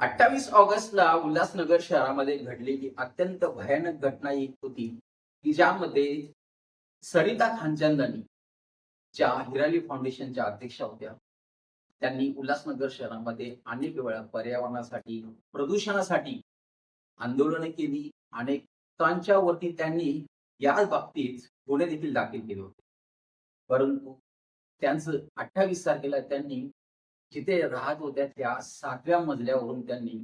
28 ऑगस्टला उल्हासनगर शहरामध्ये घडलेली अत्यंत भयानक घटना एक होती, की ज्यामध्ये सरिता खानचंदानी, ज्या हिराली फाउंडेशनच्या अध्यक्षा होत्या, त्यांनी उल्हासनगर शहरामध्ये अनेक वेळा पर्यावरणासाठी, प्रदूषणासाठी आंदोलने केली. अनेकांच्या वरती त्यांनी या बाबतीत गुन्हे देखील दाखल केले होते. परंतु त्यांचं 28 तारखेला त्यांनी जिथे राहत होत्या त्या 7व्या मजल्यावरून त्यांनी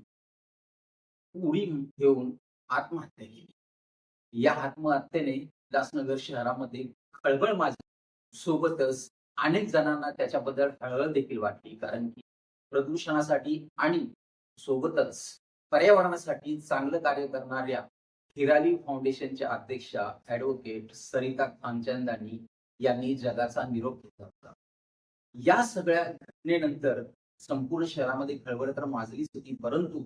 उडी घेऊन आत्महत्या केली. या आत्महत्येने उल्हासनगर शहरामध्ये खळबळ माजली. सोबतच अनेक जणांना त्याच्याबद्दल हळहळ देखील वाटली. कारण की प्रदूषणासाठी आणि सोबतच पर्यावरणासाठी चांगलं कार्य करणाऱ्या हिराली फाउंडेशनच्या अध्यक्षा ॲडव्होकेट सरिता खानचंदानी यांनी जगाचा निरोप घेतला होता. या सगळ्या घटनेनंतर संपूर्ण शहरामध्ये खळबळ तर माजलीच होती, परंतु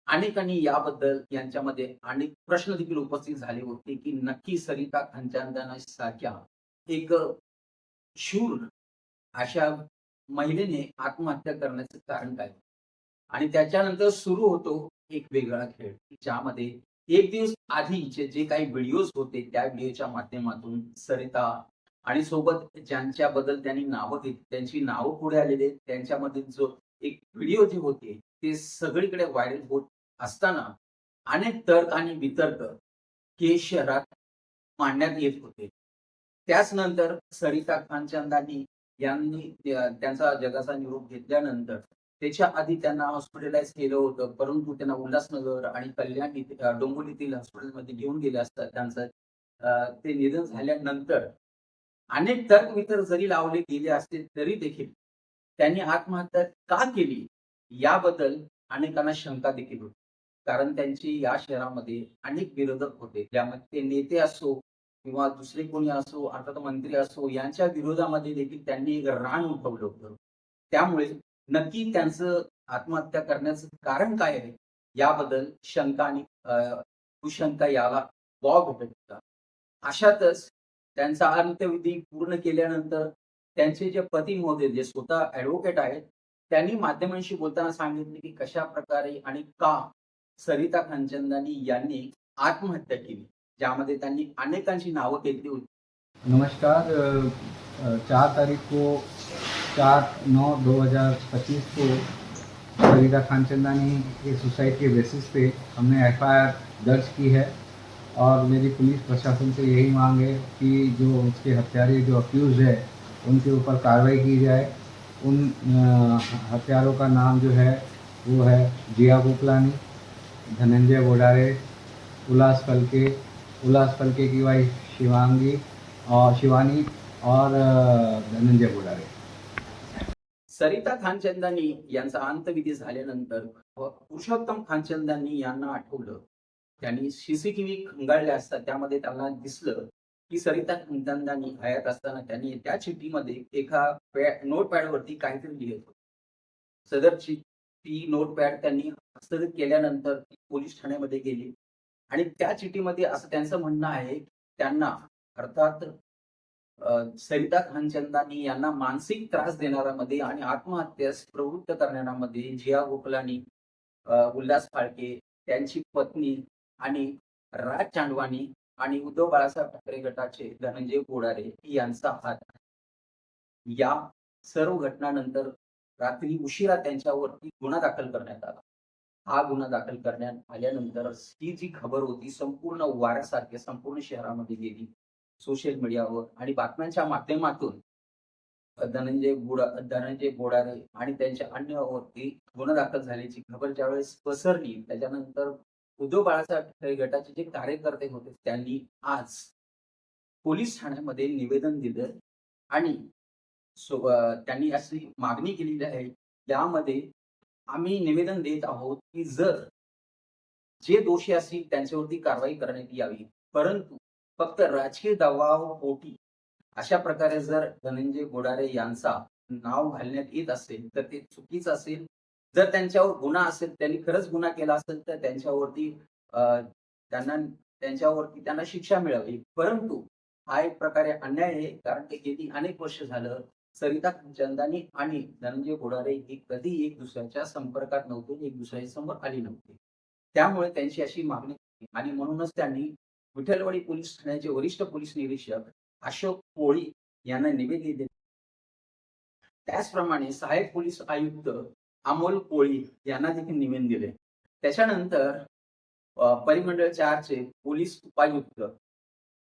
अनेकांनी याबद्दल यांच्यामध्ये अनेक प्रश्न देखील उपस्थित झाले होते, की नक्की सरिता खानचंदानी सारख्या एक शूर अशा महिलेने आत्महत्या करण्याचं कारण काय? आणि त्याच्यानंतर सुरू होतो एक वेगळा खेळ, की ज्यामध्ये एक दिवस आधीचे जे काही व्हिडिओज होते, त्या व्हिडिओच्या माध्यमातून सरिता आणि सोबत ज्यांच्याबद्दल त्यांनी नावं घेतली, त्यांची नावं पुढे आलेली आहेत. त्यांच्यामधील जो एक व्हिडिओ जे होते, ते सगळीकडे व्हायरल होत असताना अनेक तर्क आणि वितर्क हे शहरात मांडण्यात येत होते. त्याच नंतर सरिता खानचंदानी यांनी त्यांचा जगाचा निरोप घेतल्यानंतर त्याच्या आधी त्यांना हॉस्पिटलाइज केलं होतं. परंतु त्यांना उल्हासनगर आणि कल्याण डोंबिवलीतील हॉस्पिटलमध्ये घेऊन गेले असता त्यांचं ते निधन झाल्यानंतर अनेक तर्क-वितर्क जरी लावले गेले असते तरी देखील त्यांनी आत्महत्या का केली? याबद्दल अनेकांना शंका देखील होती. कारण त्यांची या शहरामध्ये अनेक विरोधक होते. त्यामध्ये ते नेते असो किंवा दुसरे कोणी असो, अर्थात मंत्री असो, यांच्या विरोधामध्ये देखील त्यांनी एक रान उठवलं होतं. त्यामुळे नक्की त्यांचं आत्महत्या करण्याचं कारण काय आहे? याबद्दल शंका आणि कुशंका याला वाव भेटत होता. अशातच त्यांचा अंत्यविधी पूर्ण केल्यानंतर त्यांचे जे पती महोदय जे स्वतः ॲडव्होकेट आहेत, त्यांनी माध्यमांशी बोलताना सांगितले, की कशाप्रकारे आणि का सरिता खानचंदानी यांनी आत्महत्या केली. ज्यामध्ये त्यांनी अनेकांची नावं घेतली होती. नमस्कार। 4 तारीख को 4/9/2025 को फरीदा खानचंदानी के सुसाइड के बेसिस पे हमने एफआईआर दर्ज की है और मेरी पुलिस प्रशासन से यही मांग है कि जो उसके हत्यारे जो अक्यूज़ है उनके ऊपर कार्रवाई की जाए। उन हत्यारों का नाम जो है वो है जिया गोपलानी, धनंजय बोडारे, उल्लास फलके की वाइफ शिवानी और धनंजय बोडारे। सरिता खानचंदानी यांचा अंतविधी झाल्यानंतर पुरुषोत्तम खानचंदानी यांना आठवलं. त्यांनी सीसीटीव्ही खंगाळले असता त्यामध्ये त्यांना दिसलं, की सरिता खानचंदानी हयात असताना त्यांनी त्या चिठ्ठीमध्ये एका नोटपॅडवरती काहीतरी लिहिलं होतं. सदर चिठ्ठी नोटपॅड त्यांनी हस्तगत केल्यानंतर ती पोलीस ठाण्यामध्ये गेली आणि त्या चिठ्ठीमध्ये असं त्यांचं म्हणणं आहे, त्यांना अर्थात सरिता खानचंदानी यांना मानसिक त्रास देणाऱ्यामध्ये आणि आत्महत्यास प्रवृत्त करणाऱ्यामध्ये जिया गोखलानी, उल्हास फाळके, त्यांची पत्नी आणि राज चांडवानी आणि उद्धव बाळासाहेब ठाकरे गटाचे धनंजय गोडारे यांचा हात आहे. या सर्व घटनानंतर रात्री उशिरा त्यांच्यावरती गुन्हा दाखल करण्यात आला. हा गुन्हा दाखल करण्यात आल्यानंतर ही जी खबर होती संपूर्ण वाऱ्यासारखी संपूर्ण शहरामध्ये गेली. सोशल मीडियावर आणि बातम्यांच्या माध्यमातून धनंजय बोडारे आणि त्यांच्या अन्यवरती गुन्हा दाखल झाल्याची खबर ज्यावेळेस पसरली, त्याच्यानंतर उद्धव बाळासाहेब ठाकरे गटाचे जे कार्यकर्ते होते त्यांनी आज पोलीस ठाण्यामध्ये निवेदन दिलं आणि त्यांनी अशी मागणी केलेली आहे, यामध्ये आम्ही निवेदन देत आहोत, की जर जे दोषी असतील त्यांच्यावरती कारवाई करण्यात यावी. परंतु फक्त राजकीय दबावापोटी अशा प्रकारे जर धनंजय गोडारे यांचा नाव घालण्यात येत असेल, तर ते चुकीचं असेल. जर त्यांच्यावर गुन्हा असेल, त्यांनी खरंच गुन्हा केला असेल, तर त्यांच्यावरती त्यांना त्यांना शिक्षा मिळावी. परंतु हा एक प्रकारे अन्याय आहे, कारण ते गेली अनेक वर्ष झालं सरिता खानचंदानी आणि धनंजय गोडारे हे कधी एक दुसऱ्याच्या संपर्कात नव्हते, एक दुसऱ्याच्या समोर आले नव्हते. त्यामुळे त्यांची अशी मागणी होती आणि म्हणूनच त्यांनी विठ्ठलवाडी पोलीस ठाण्याचे वरिष्ठ पोलीस निरीक्षक अशोक कोळी यांना निवेदन दिले. त्याचप्रमाणे सहाय्यक पोलीस आयुक्त अमोल कोळी यांना देखील निवेदन दिले. त्याच्यानंतर परिमंडळ 4 चे पोलीस उपायुक्त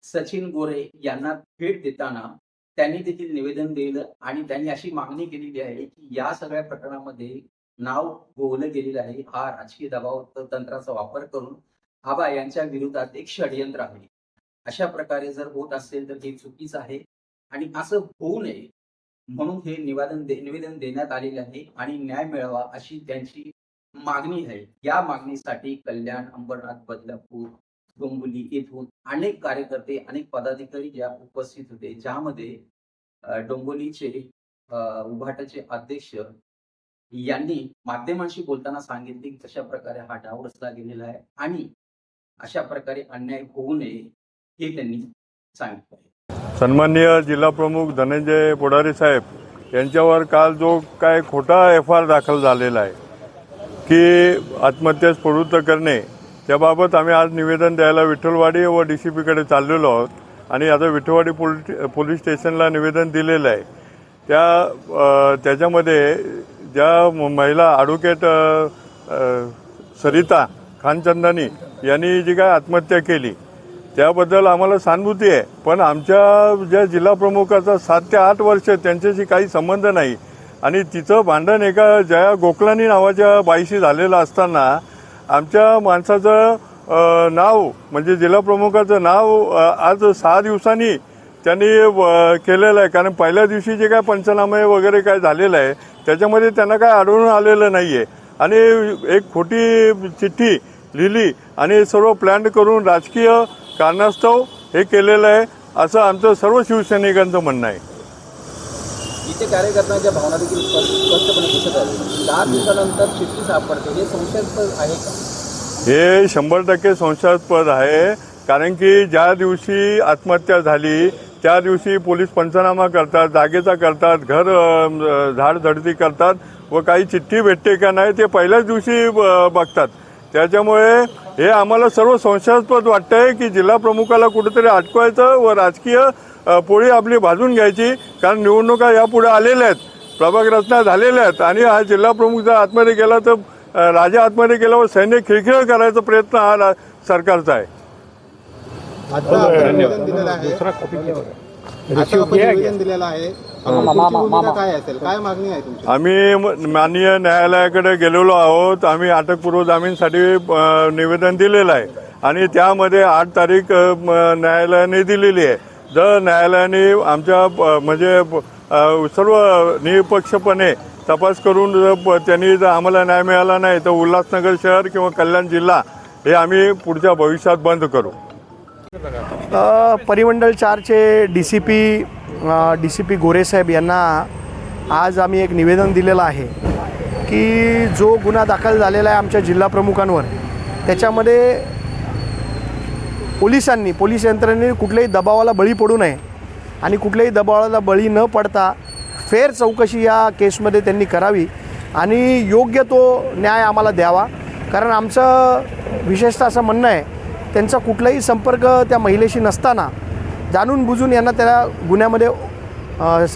सचिन गोरे यांना भेट देताना त्यांनी देखील निवेदन दिलं आणि त्यांनी अशी मागणी केलेली आहे की या सगळ्या प्रकरणामध्ये नाव गोवलं गेलेलं आहे. हा राजकीय दबाव तंत्राचा वापर करून आबा यांच्या विरोधात एक षडयंत्र आहे. अशा प्रकारे जर होत असेल तर हे चुकीचं आहे आणि असं होऊ नये म्हणून हे निवेदन देण्यात आलेले आहे आणि न्याय मिळावा अशी त्यांची मागणी आहे. या मागणीसाठी कल्याण, अंबरनाथ, बदलापूर, डोंबिवली येथून अनेक कार्यकर्ते, अनेक पदाधिकारी ज्या उपस्थित होते, ज्यामध्ये डोंबिवलीचे उभाटाचे अध्यक्ष यांनी माध्यमांशी बोलताना सांगितले की कशा प्रकारे हा डाव रचला गेलेला आहे आणि अशा प्रकारे अन्याय होऊ नये हे त्यांनी सांगितलं. सन्माननीय जिल्हा प्रमुख धनंजय गोडारे साहेब यांच्यावर काल जो काय खोटा FIR दाखल झालेला आहे की आत्महत्यास प्रवृत्त करणे, त्याबाबत आम्ही आज निवेदन द्यायला विठ्ठलवाडी व DCPकडे चाललेलो आहोत आणि आता विठ्ठलवाडी पोलीस स्टेशनला निवेदन दिलेलं आहे. त्याच्यामध्ये ज्या महिला ॲडव्होकेट सरिता खानचंदानी यांनी जी काय आत्महत्या केली त्याबद्दल आम्हाला सहानुभूती आहे, पण आमच्या ज्या जिल्हा प्रमुखाचा 7 ते 8 वर्ष त्यांच्याशी काही संबंध नाही आणि तिचं भांडण एका जया गोखलानी नावाच्या बाईशी झालेलं असताना आमच्या माणसाचं नाव म्हणजे जिल्हा प्रमुखाचं नाव आज 6 दिवसांनी त्यांनी केलेलं आहे. कारण पहिल्या दिवशी जे काय पंचनामे वगैरे काय झालेलं आहे त्याच्यामध्ये त्यांना काय आढळून आलेलं नाही आहे आणि एक खोटी चिठ्ठी लिहिली आणि सर्व प्लॅन करून राजकीय कारणास्तव हे केलेलं आहे असं आमचं सर्व शिवसैनिकांचं म्हणणं आहे. इथे कार्यकर्त्यांच्या भावना देखील स्पष्टपणे दिसत आहे. 10 दिवसानंतर चिठ्ठी सापडते, हे संशयास्पद आहे का? हे 100% संशयास्पद आहे. कारण की ज्या दिवशी आत्महत्या झाली त्या दिवशी पोलीस पंचनामा करतात, जागेचा करतात, घर झाडझडती करतात व काही चिठ्ठी भेटते का नाही ते पहिल्याच दिवशी बघतात. त्याच्यामुळे हे आम्हाला सर्व संशयास्पद वाटतंय की जिल्हा प्रमुखाला कुठेतरी अटकवायचं व राजकीय पोळी आपली भाजून घ्यायची. कारण निवडणुका यापुढे आलेल्या आहेत, प्रभाग रचना झालेल्या आहेत आणि हा जिल्हा प्रमुख जर आतमध्ये गेला तर राजा आतमध्ये गेल्यावर सैन्य खिळखिळ करायचा प्रयत्न हा सरकारचा आहे. निवेदन दिलेलं आहे, काय असेल, काय मागणी आहे तुमची? आम्ही माननीय न्यायालयाकडे गेलेलो आहोत. आम्ही अटकपूर्व जामीनसाठी निवेदन दिलेलं आहे आणि त्यामध्ये 8 तारीख न्यायालयाने दिलेली आहे. जर न्यायालयाने आमच्या म्हणजे सर्व निष्पक्षपणे तपास करून त्यांनी जर आम्हाला न्याय मिळाला नाही तर उल्हासनगर शहर किंवा कल्याण जिल्हा हे आम्ही पुढच्या भविष्यात बंद करू. परिमंडळ 4 चे DCP गोरे साहेब यांना आज आम्ही एक निवेदन दिलेलं आहे की जो गुन्हा दाखल झालेला आहे आमच्या जिल्हा प्रमुखांवर त्याच्यामध्ये पोलीस यंत्रणेने कुठल्याही दबावाला बळी पडू नये आणि कुठल्याही दबावाला बळी न पडता फेर चौकशी या केसमध्ये त्यांनी करावी आणि योग्य तो न्याय आम्हाला द्यावा. कारण आमचं विशेषतः असं म्हणणं आहे त्यांचा कुठलाही संपर्क त्या महिलेशी नसताना जाणून बुजून यांना त्या गुन्ह्यामध्ये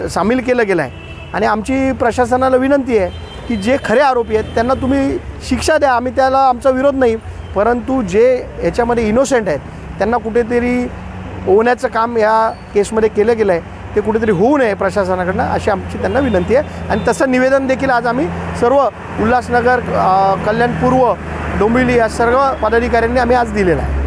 सामील केलं गेलं आहे आणि आमची प्रशासनाला विनंती आहे की जे खरे आरोपी आहेत त्यांना तुम्ही शिक्षा द्या. आम्ही त्याला आमचा विरोध नाही, परंतु जे याच्यामध्ये इनोसेंट आहेत त्यांना कुठेतरी होण्याचं काम या केसमध्ये केलं गेलं आहे ते कुठेतरी होऊ नये प्रशासनाकडनं अशी आमची त्यांना विनंती आहे. आणि तसं निवेदन देखील आज आम्ही सर्व उल्हासनगर, कल्याण पूर्व, डोंबिवली या सर्व पदाधिकाऱ्यांनी आम्ही आज दिलेलं आहे.